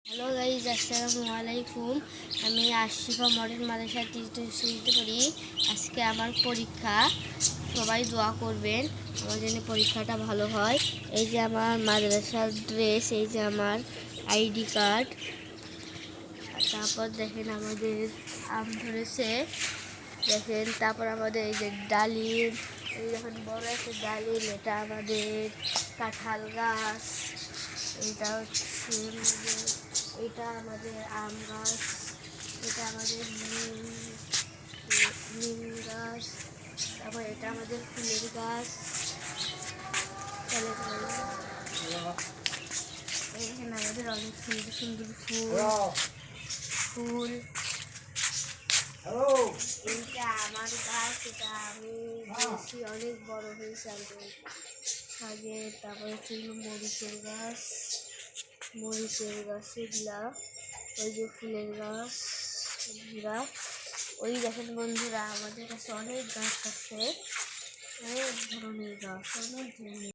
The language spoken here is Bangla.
হ্যালো গাইজ, আসসালামু আলাইকুম। আমি আশিফা মডেল মাদ্রাসা তৃতীয় শ্রেণীতে পড়ি। আজকে আমার পরীক্ষা, সবাই দোয়া করবেন আমার জন্য পরীক্ষাটা ভালো হয়। এই যে আমার মাদ্রাসার ড্রেস, এই যে আমার আইডি কার্ড। তারপর দেখেন আমাদের আম ধরেছে, দেখেন। তারপর আমাদের এই যে ডালিম, এই যখন বড় একটা ডালিম, এটা আমাদের কাঁঠাল গাছ। এটা হচ্ছে এটা আমাদের আম গাছ, এটা আমাদের নিম গাছ, তারপর এটা আমাদের ফুলের গাছ। এখানে আমাদের অনেক সুন্দর সুন্দর ফুল। এইটা আমার গাছ, এটা আমি দিয়েছি, অনেক বড় হয়েছে। আগে তারপরে ছিল মরিচের গাছ, এগুলা। ওই যে ফুলের গাছ, বন্ধুরা। ওই দেখেন বন্ধুরা, আমাদের কাছে অনেক গাছ আছে, অনেক ধরনের গাছ, অনেক ধরনের।